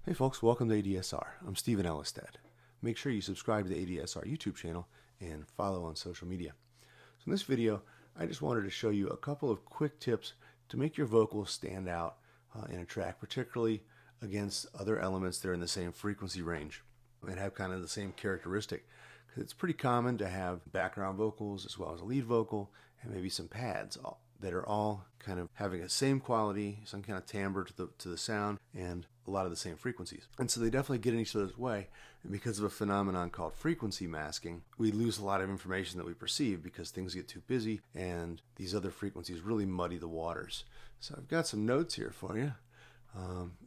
Hey folks, welcome to ADSR. I'm Stephen Ellestad. Make sure you subscribe to the ADSR YouTube channel and follow on social media. So in this video, I just wanted to show you a couple of quick tips to make your vocals stand out in a track, particularly against other elements that are in the same frequency range and have kind of the same characteristic. Because it's pretty common to have background vocals as well as a lead vocal and maybe some pads that are all kind of having the same quality, some kind of timbre to the sound, and a lot of the same frequencies. And so they definitely get in each other's way. And because of a phenomenon called frequency masking, we lose a lot of information that we perceive because things get too busy and these other frequencies really muddy the waters. So I've got some notes here for you.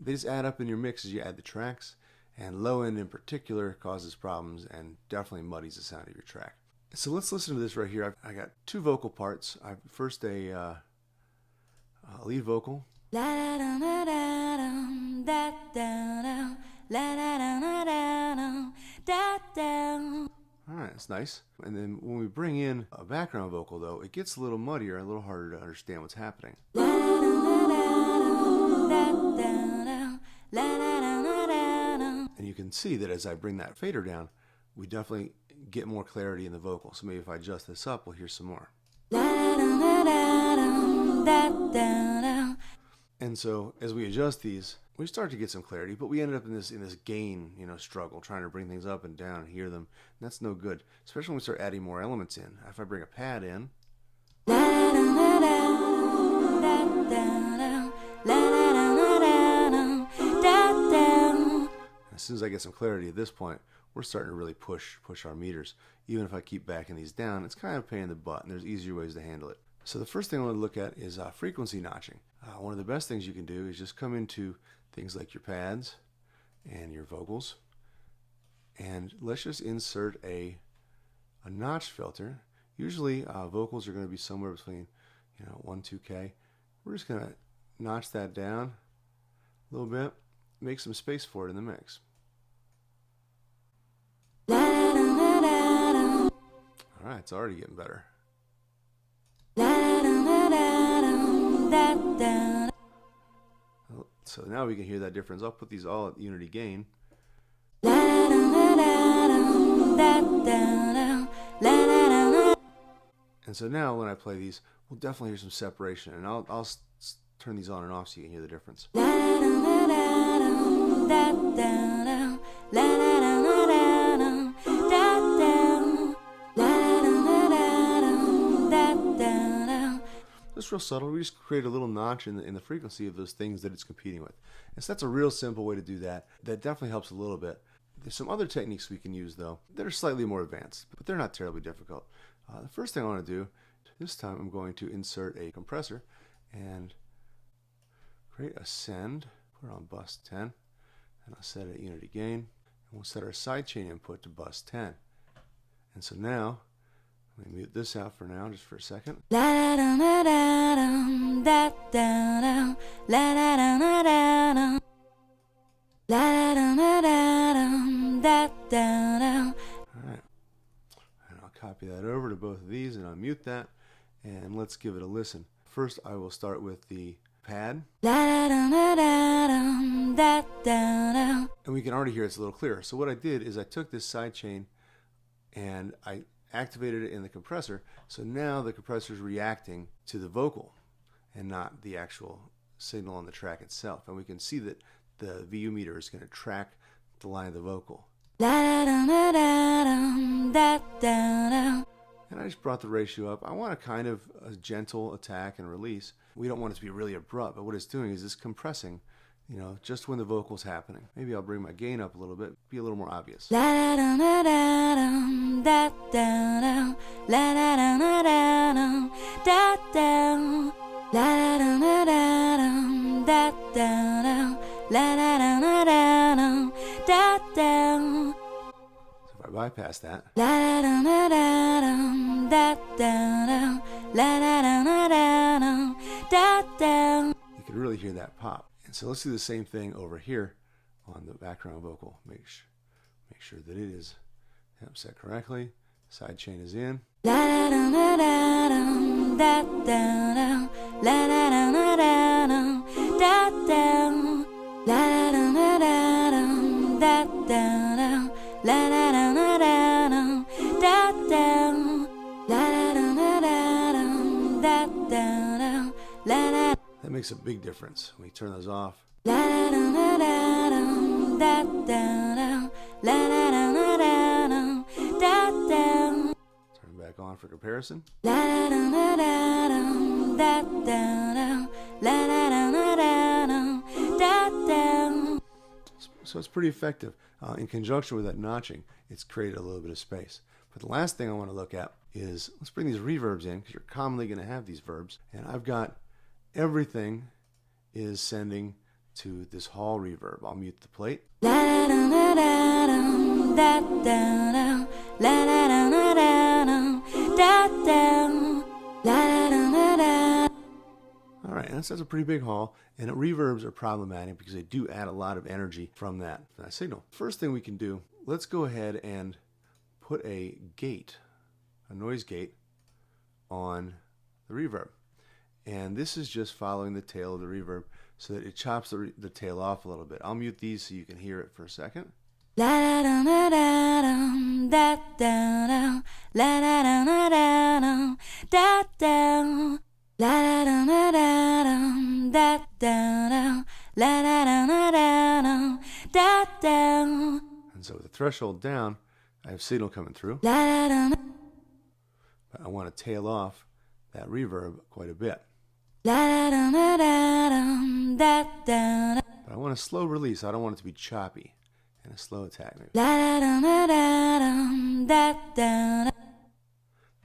They just add up in your mix as you add the tracks, and low end in particular causes problems and definitely muddies the sound of your track. So let's listen to this right here. I got two vocal parts. First a lead vocal. Alright, that's nice. And then when we bring in a background vocal though, it gets a little muddier, a little harder to understand what's happening. And you can see that as I bring that fader down, we definitely get more clarity in the vocal. So maybe if I adjust this up, we'll hear some more. And so as we adjust these, we start to get some clarity, but we ended up in this gain, struggle, trying to bring things up and down and hear them. And that's no good, especially when we start adding more elements in. If I bring a pad in, as soon as I get some clarity at this point, we're starting to really push our meters. Even if I keep backing these down, it's kind of a pain in the butt, and there's easier ways to handle it. So the first thing I want to look at is frequency notching. One of the best things you can do is just come into things like your pads and your vocals, and let's just insert a notch filter. Usually vocals are going to be somewhere between 1, 2K. We're just going to notch that down a little bit, make some space for it in the mix. Alright, it's already getting better. So now we can hear that difference. I'll put these all at unity gain. And so now when I play these, we'll definitely hear some separation, and I'll turn these on and off so you can hear the difference. It's real subtle. We just create a little notch in the frequency of those things that it's competing with. And so that's a real simple way to do that. That definitely helps a little bit. There's some other techniques we can use though that are slightly more advanced, but they're not terribly difficult. The first thing I want to do, this time I'm going to insert a compressor and create a send, put it on bus 10, and I'll set it at unity gain, and we'll set our sidechain input to bus 10. And so now, let me mute this out for now, just for a second. Alright, and I'll copy that over to both of these and I'll mute that, and let's give it a listen. First I will start with the pad, and we can already hear it's a little clearer. So what I did is I took this sidechain and I activated it in the compressor, so now the compressor is reacting to the vocal and not the actual signal on the track itself, and we can see that the VU meter is going to track the line of the vocal. And I just brought the ratio up. I want a kind of a gentle attack and release. We don't want it to be really abrupt, but what it's doing is it's compressing, just when the vocal's happening. Maybe I'll bring my gain up a little bit, be a little more obvious. So if I bypass that, you can really hear that pop. And so let's do the same thing over here on the background vocal. Make sure that it is set correctly. Sidechain is in. That makes a big difference when we turn those off. Turn back on for comparison. So it's pretty effective. In conjunction with that notching, it's created a little bit of space. But the last thing I want to look at is, let's bring these reverbs in, because you're commonly going to have these verbs. And I've got everything is sending to this hall reverb. I'll mute the plate. All right, that's a pretty big hall, and reverbs are problematic because they do add a lot of energy from that signal. First thing we can do, let's go ahead and put a gate, a noise gate, on the reverb. And this is just following the tail of the reverb so that it chops the tail off a little bit. I'll mute these so you can hear it for a second. And so with the threshold down, I have signal coming through. But I want to tail off that reverb quite a bit. But I want a slow release. I don't want it to be choppy. And a slow attack maybe.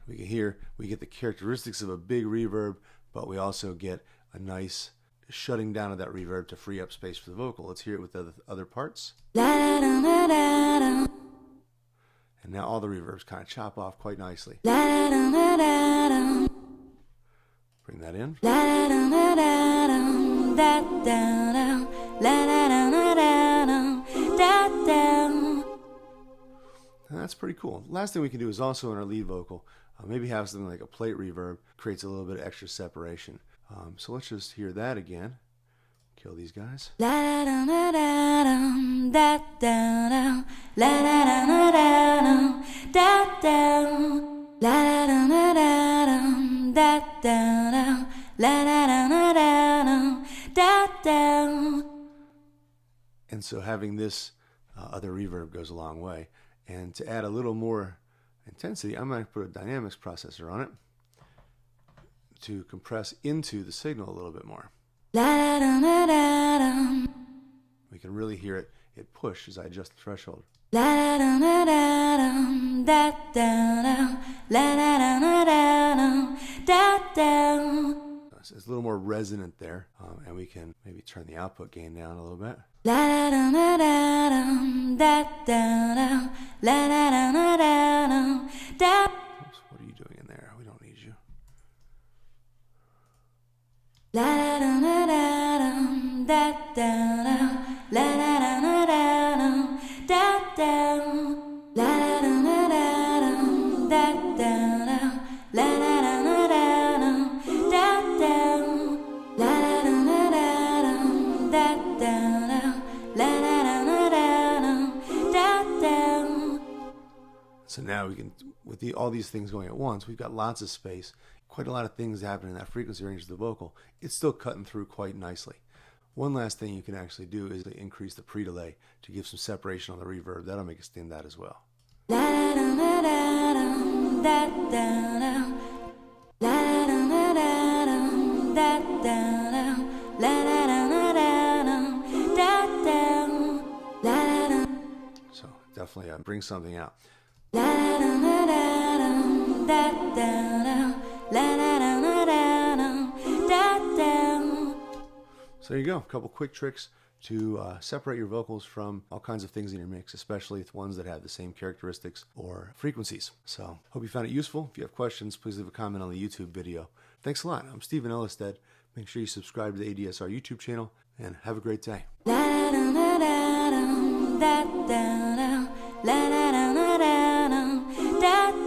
We can hear, we get the characteristics of a big reverb, but we also get a nice shutting down of that reverb to free up space for the vocal. Let's hear it with the other parts. And now all the reverbs kind of chop off quite nicely. Bring that in. And that's pretty cool. Last thing we can do is also in our lead vocal, maybe have something like a plate reverb, creates a little bit of extra separation. So let's just hear that again. Kill these guys. And so having this other reverb goes a long way. And to add a little more intensity, I'm going to put a dynamics processor on it to compress into the signal a little bit more. We can really hear it push as I adjust the threshold. It's a little more resonant there, and we can maybe turn the output gain down a little bit. Oops, what are you doing in there? We don't need you. So now we can, with all these things going at once, we've got lots of space, quite a lot of things happening in that frequency range of the vocal. It's still cutting through quite nicely. One last thing you can actually do is to increase the predelay to give some separation on the reverb. That'll make it stand out as well. So definitely brings something out. So there you go, a couple quick tricks to separate your vocals from all kinds of things in your mix, especially with ones that have the same characteristics or frequencies. So hope you found it useful. If you have questions, please leave a comment on the YouTube video. Thanks a lot. I'm Stephen Ellestad. Make sure you subscribe to the ADSR YouTube channel, and have a great day. Da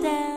da